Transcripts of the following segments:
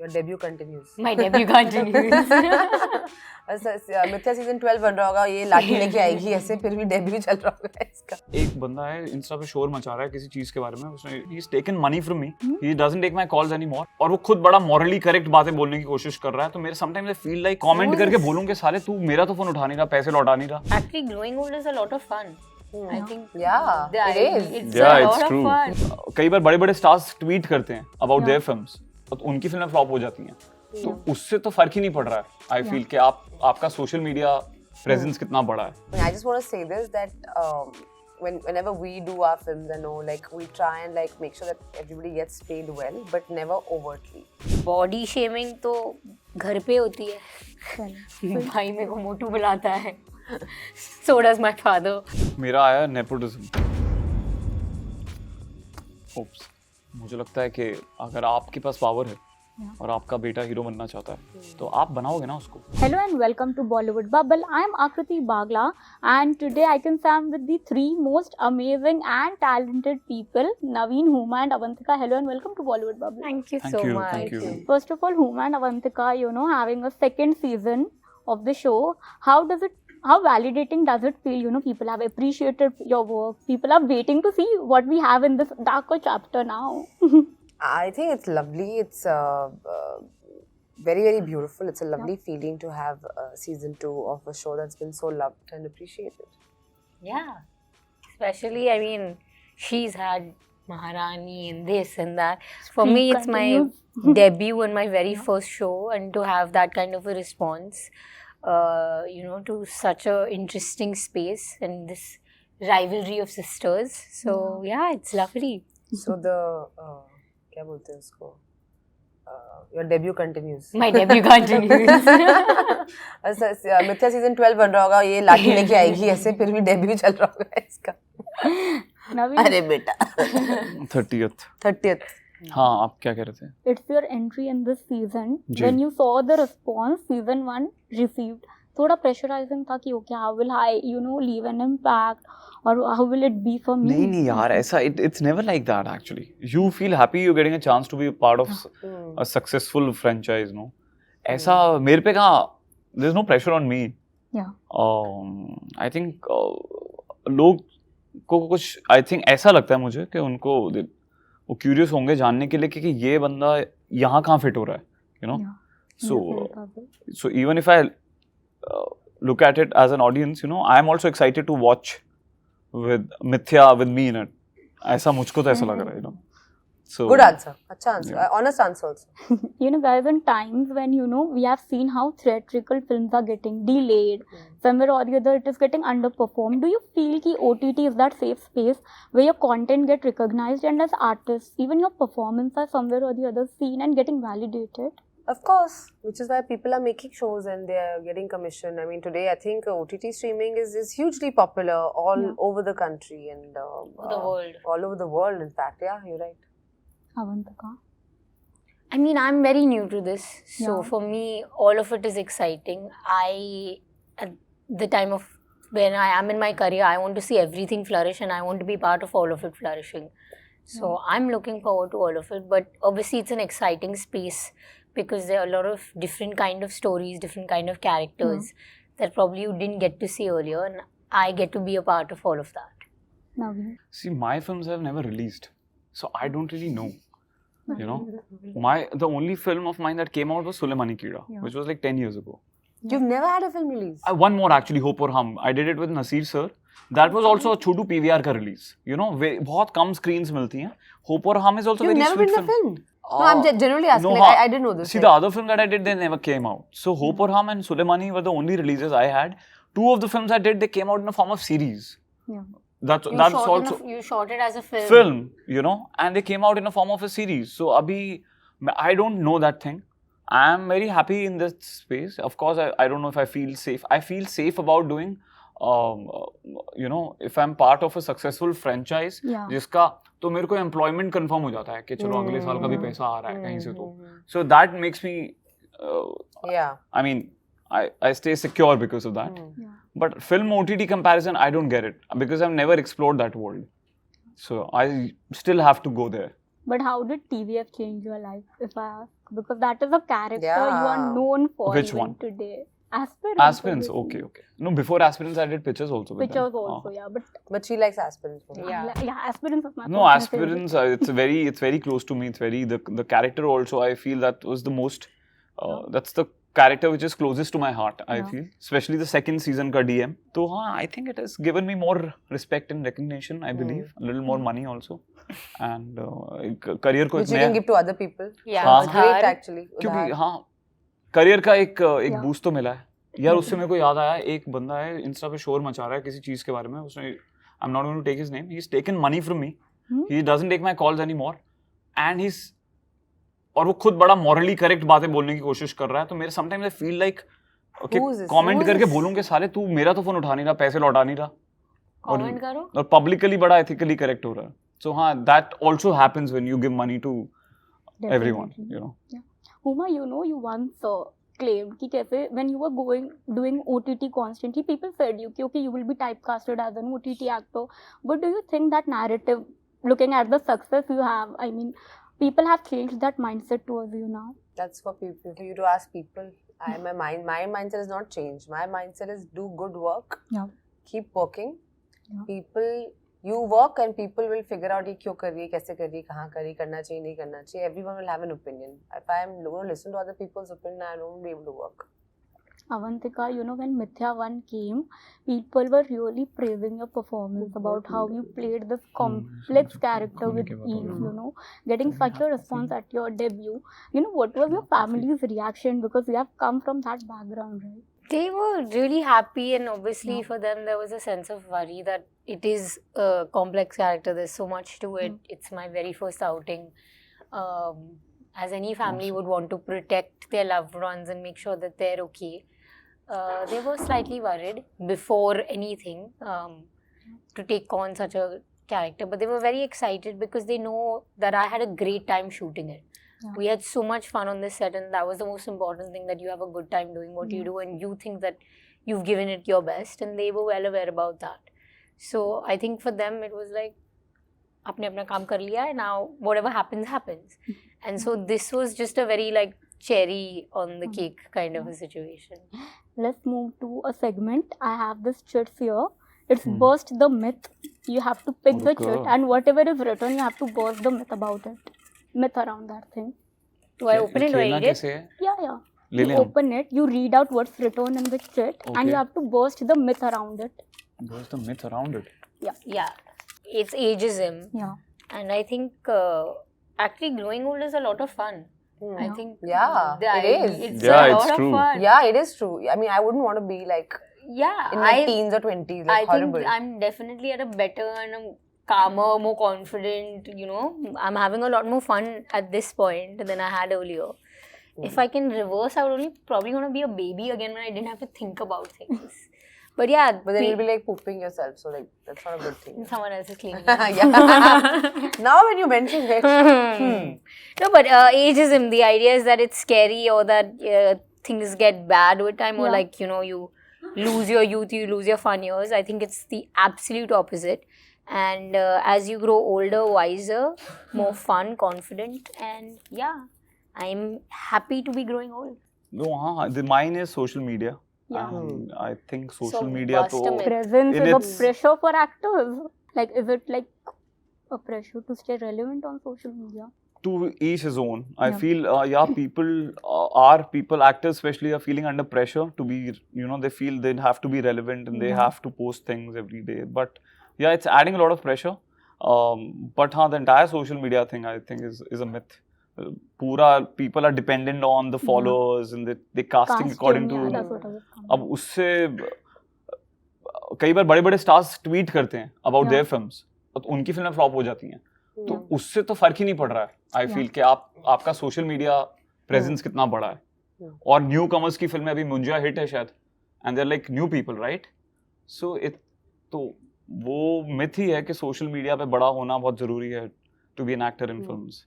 Your debut continues. My debut continues. मिथ्या season 12 बन रहा होगा, ये लाठी लेके आएगी ऐसे, फिर भी डेब्यू चल रहा होगा इसका. एक बंदा है इंस्टा पे शोर मचा रहा है किसी चीज के बारे में, उसने he's taken money from me, he doesn't take my calls anymore, और वो खुद बड़ा morally correct बातें बोलने की कोशिश कर रहा है. तो मेरे sometimes I feel like comment करके बोलूं कि साले तू मेरा तो फोन उठा नहीं रहा, पैसे लौटा नहीं रहा. Actually, growing old is a lot of fun. I think it is. It's Yeah, a it's lot true. of fun. कई बार बड़े-बड़े stars tweet करते हैं about their films, तो उनकी फिल्में flop हो जाती हैं. तो उससे तो फर्क ही नहीं पड़ रहा है. I feel कि आपका social media presence कितना बड़ा है. I just want to say this that whenever we do our films, I know like we try and like make sure that everybody gets paid well, but never overtly. Body shaming तो घर पे होती है. भाई मेरे को मोटू बुलाता है. So does my father. मेरा आया nepotism. Oops. मुझे लगता है कि अगर आपके पास पावर है और आपका बेटा हीरो बनना चाहता है तो आप बनाओगे ना उसको. Hello and welcome to Bollywood Bubble. I am Akriti Bagla and today I can say I'm with the three most amazing and talented people, Naveen, Huma and Avantika. Hello and welcome to Bollywood Bubble. Thank you Thank so you, much. thank you. First of all, Huma and Avantika, having a second season of the show, how validating does it feel? People have appreciated your work. People are waiting to see what we have in this darker chapter now. I think it's lovely. It's very, very beautiful. It's a lovely feeling to have season 2 of a show that's been so loved and appreciated. Yeah. Especially, I mean, she's had Maharani and this and that. For me, it's my debut and my very first show, and to have that kind of a response, to such a interesting space and this rivalry of sisters. So, yeah, it's lovely. So क्या बोलते हैं उसको? Your debut continues. My debut continues. मिथ्या season 12 बन रहा होगा, ये लाठी लेके आएगी ऐसे, फिर भी डेब्यू चल रहा होगा इसका. अरे बेटा. 30th. हाँ, आप क्या कह रहे थे? It's your entry in this season. When you saw the response season 1 received, थोड़ा pressurizing था कि okay, how will I, leave an impact, or how will it be for me? नहीं यार, ऐसा it's never like that actually. You feel happy you're getting a chance to be a part of a successful franchise, no? ऐसा मेरे पे कहाँ, there's no pressure on me. Yeah. I think लोग को कुछ I think ऐसा लगता है मुझे कि उनको वो curious होंगे जानने के लिए कि ये बंदा यहाँ कहाँ fit हो रहा है, Yeah. So even if I look at it as an audience, I am also excited to watch with Mithya with me in it. ऐसा मुझको तो ऐसा लग रहा है, So good answer, अच्छा answer, honest answer also. Guys, in times when we have seen how theatrical films are getting delayed, somewhere or the other it is getting underperformed. Do you feel कि OTT is that safe space where your content get recognized and as artists, even your performance are somewhere or the other seen and getting validated? Of course, which is why people are making shows and they are getting commissioned. I mean, today I think OTT streaming is hugely popular all over the country and the world. All over the world, in fact. Yeah, you're right. Avantika? I mean, I'm very new to this. So for me, all of it is exciting. At the time of when I am in my career, I want to see everything flourish and I want to be part of all of it flourishing. So I'm looking forward to all of it. But obviously, it's an exciting space, because there are a lot of different kind of stories, different kind of characters that probably you didn't get to see earlier, and I get to be a part of all of that. See, my films have never released, so I don't really know. The only film of mine that came out was Suleimani Kida, which was like 10 years ago. You've never had a film release? One more actually, Hope or Hum. I did it with Nasir sir. That was also a Chhotu PVR का release. बहुत कम screens मिलती हैं. Hope or Hum is also very sweet film. You've never been in a film? No, I'm generally asking. No, I didn't know this. See, the other film that I did, they never came out. So Hope or Hum and Suleimani were the only releases I had. 2 of the films I did, they came out in a form of series. Yeah. That's also you shot it as a film. And they came out in a form of a series. So abhi, I don't know that thing. I am very happy in this space. Of course, I don't know if I feel safe. I feel safe about doing, if I'm part of a successful franchise, जिसका तो मेरे को employment confirm हो जाता है कि चलो अगले साल का भी पैसा आ रहा है कहीं से तो. So that makes me, I mean, I stay secure because of that. But film OTT comparison, I don't get it because I've never explored that world. So I still have to go there. But how did TVF change your life, if I ask? Because that is a character you Yeah. are known for Which even one? today. Aspirants. Aspirants, obviously. okay. No, before Aspirants I did pictures also with Pictures them. also, yeah. But she likes aspirants. Yeah. Yeah, Aspirants is my No, personal Aspirants, favorite. it's very close to me. It's very, the character also, I feel that was the most, that's the character which is closest to my heart, I Yeah. feel. Especially the second season ka DM. So, I think it has given me more respect and recognition, I believe. A little more money also. And career ko Which ek you naya- can give to other people. Yeah, हाँ. It's great Udhar. actually. क्योंकि Udhar. हाँ career का एक Yeah. Boost तो मिला है यार. उससे मेरे को याद आया, एक बंदा है इंस्टा पे शोर मचा रहा है किसी चीज के बारे में. उसने, I am not going to take his name, he is taken money from me, he doesn't take my calls anymore and he, और वो खुद बड़ा मॉरली करेक्ट बातें बोलने की कोशिश कर रहा है. तो मेरे sometimes I feel like Who is this? Comment Who is करके this? बोलूं कि साले तू मेरा तो फोन उठा नहीं रहा, पैसे लौटा नहीं रहा, कमेंट करो. और पब्लिकली बड़ा एथिकली करेक्ट हो रहा है. सो हाँ, that also happens when you give money to everyone, Definitely. You know. Huma, you know, you once claimed कि कैसे when you were doing OTT constantly, people said you कि okay, you will be typecasted as an OTT actor. But do you think that narrative, looking at the success you have, I mean, people have changed that mindset towards you now? That's for people, for you to ask people. My mindset has not changed. My mindset is do good work. Yeah. Keep working. Yeah. People, you work and people will figure out ये क्यों कर रही है, कैसे कर रही है, कहाँ कर रही है, करना चाहिए, नहीं करना चाहिए. Everyone will have an opinion. If I am going to listen to other people's opinion, I won't be able to work. Avantika, you know, when Mithya 1 came, people were really praising your performance about how you played this complex character with ease, you know, getting such a response at your debut. You know, what was your family's reaction? Because you have come from that background, right? They were really happy, and obviously Yeah. for them there was a sense of worry that it is a complex character. There's so much to it. It's my very first outing. As any family would want to protect their loved ones and make sure that they're okay. They were slightly worried before anything to take on such a character, but they were very excited because they know that I had a great time shooting it. Yeah. We had so much fun on this set, and that was the most important thing, that you have a good time doing what you do and you think that you've given it your best, and they were well aware about that. So I think for them it was like, apne apna kaam kar liya hai, now whatever happens happens. And so this was just a very like cherry on the cake kind of a situation. Let's move to a segment. I have this chits here. It's burst the myth. You have to pick the chit, and whatever is written, you have to burst the myth about it. Myth around that thing. Do I open it or खेलना read it? कैसे है? Yeah. ले You लें हम. open it, you read out what's written in the chit, and Okay. you have to burst the myth around it. What's the myth around it? Yeah. It's ageism. Yeah. And I think actually growing old is a lot of fun. I think Yeah, it is. It's Yeah, a it's lot true. of fun. Yeah, it is true. I mean, I wouldn't want to be like Yeah. in my teens or 20s, like I horrible. think I'm definitely at a better and a calmer, more confident, you know. I'm having a lot more fun at this point than I had earlier. If I can reverse, I would probably want to be a baby again when I didn't have to think about things. But yeah, But then you'll be like pooping yourself, so like that's not a good thing. someone else is cleaning. Yeah. Now when you mention it, No, but ageism, the idea is that it's scary, or that things get bad with time, or Yeah. like, you know, you lose your youth, you lose your fun years. I think it's the absolute opposite. And as you grow older, wiser, more fun, confident, and yeah, I'm happy to be growing old. No, the mine is social media. Yeah. And I think social So, media bust a to myth. Presence in is its- a pressure for actors. Like, is it like a pressure to stay relevant on social media? to each his own. I Yeah. feel people, actors especially, are feeling under pressure to be, you know, they feel they have to be relevant and they Yeah. have to post things every day. But yeah, it's adding a lot of pressure. But the entire social media thing, I think, is a myth. People are dependent on the followers and they casting according to. yeah, that's what I was coming. अब उससे कई बार बड़े-बड़े stars tweet करते हैं about their films, तो उनकी फिल्में flop हो जाती हैं. तो उससे तो फर्क ही नहीं पड़ रहा है. आई फील कि आपका सोशल मीडिया प्रेजेंस कितना बड़ा है. और न्यू कमर्स की फिल्में अभी मुंजिया हिट है शायद, and they are like new people, right? So तो वो मिथ ही है कि सोशल मीडिया पे बड़ा होना बहुत जरूरी है to be an actor in films.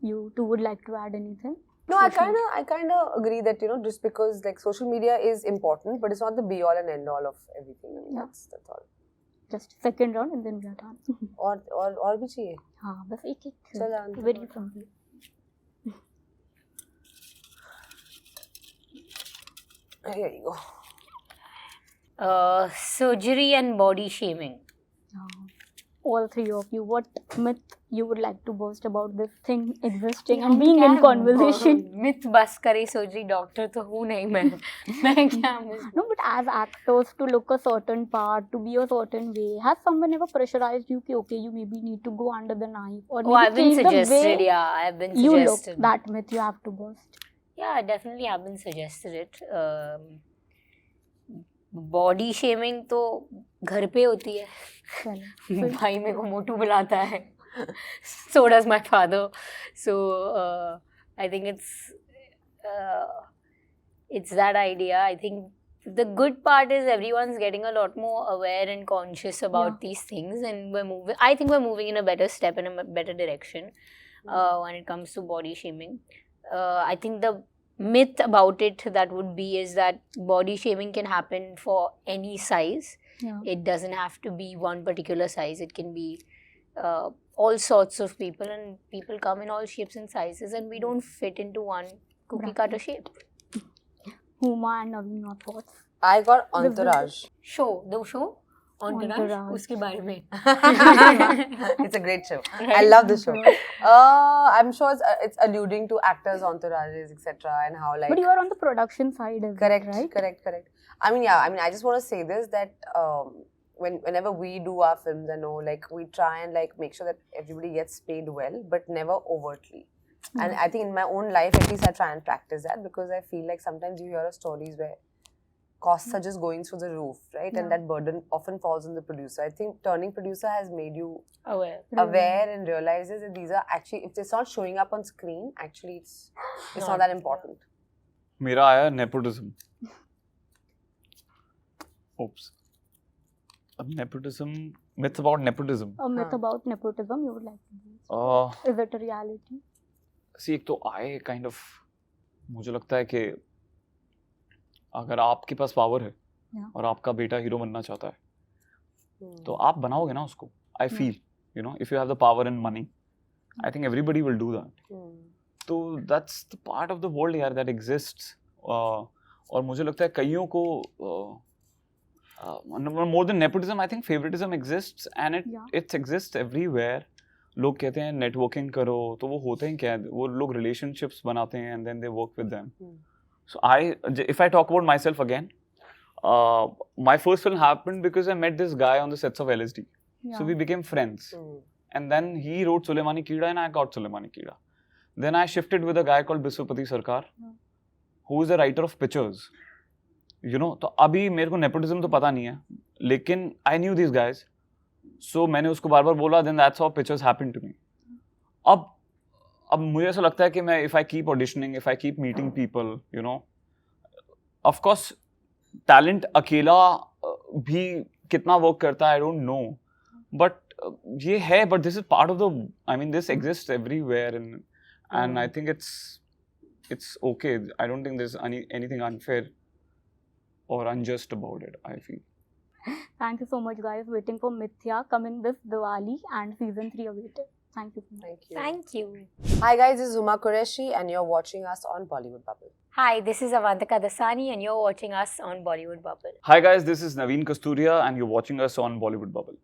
You two would like to add anything? No, I kind of agree that, you know, just because like social media is important, but it's not the be all and end all of everything. I mean, Yeah. that's all. just second round and then we are done. और भी चाहिए? हाँ बस एक चल very simple. Here you go. Surgery and body shaming. All three of you, what myth you would like to boast about this thing existing and being in conversation? Myth bus करे surgery doctor तो हूँ नहीं मैं क्या No, but as actors to look a certain part, to be a certain way, has someone ever pressurized you कि okay, you maybe need to go under the knife or maybe I've been change the way suggested. Yeah, I've been you look? suggested. That myth you have to burst. Yeah, I definitely have been suggested it. Body shaming तो घर पे होती है. भाई मेरे को मोटू बुलाता है. So does my father. So I think it's that idea. I think the good part is everyone's getting a lot more aware and conscious about these things, and I think we're moving in a better step in a better direction when it comes to body shaming. I think the myth about it that would be is that body shaming can happen for any size. It doesn't have to be one particular size. It can be all sorts of people, and people come in all shapes and sizes, and we don't fit into one cookie cutter shape. Huma and Naveen, your thoughts? I got Entourage. The show? Entourage? उसके बारे में. It's a great show. I love the show. I'm sure it's alluding to actors, entourages, etc. and how like. But you are on the production side, correct, right? Correct. I mean, I just want to say this that whenever we do our films, I know like we try and like make sure that everybody gets paid well, but never overtly. And I think in my own life, at least I try and practice that because I feel like sometimes you hear of stories where costs are just going through the roof, right? And that burden often falls on the producer. I think turning producer has made you aware and realizes that these are actually, if it's not showing up on screen, actually it's not that important. मेरा आया nepotism. Oops. Nepotism. Myth about nepotism. A myth about nepotism you would like to use? Is it a reality? See, एक तो आए kind of मुझे लगता है कि अगर आपके पास पावर है और आपका बेटा हीरो बनना चाहता है तो आप बनाओगे ना उसको. I feel, you know, if you have the power and money, I think everybody will do that. So that's the part of the world here that exists. और मुझे लगता है कईयों को more than nepotism, I think favoritism exists and it exists everywhere. लोग कहते हैं networking करो तो वो होते हैं क्या? वो लोग relationships बनाते हैं and then they work with them. So if I talk about myself again, my first film happened because I met this guy on the sets of LSD. So we became friends. And then he wrote Suleimani Keeda and I got Suleimani Keeda. Then I shifted with a guy called Biswapati Sarkar, who is a writer of pictures. You know, तो अभी मेरे को nepotism तो पता नहीं है, लेकिन I knew these guys. So मैंने उसको बार बार बोला, then that's how pictures happened to me. अब मुझे ऐसा लगता है कि मैं if I keep auditioning, if I keep meeting people, you know, of course talent अकेला भी कितना work करता है I don't know, but ये है, but this is part of the, I mean this exists everywhere and I think it's okay. I don't think there's anything unfair or unjust about it, I feel. Thank you so much, guys. Waiting for Mithya coming this Diwali and season 3 awaited. Thank you so much. Thank you. Hi guys, this is Huma Qureshi and you're watching us on Bollywood Bubble. Hi, this is Avantika Dassani and you're watching us on Bollywood Bubble. Hi guys, this is Naveen Kasturia and you're watching us on Bollywood Bubble.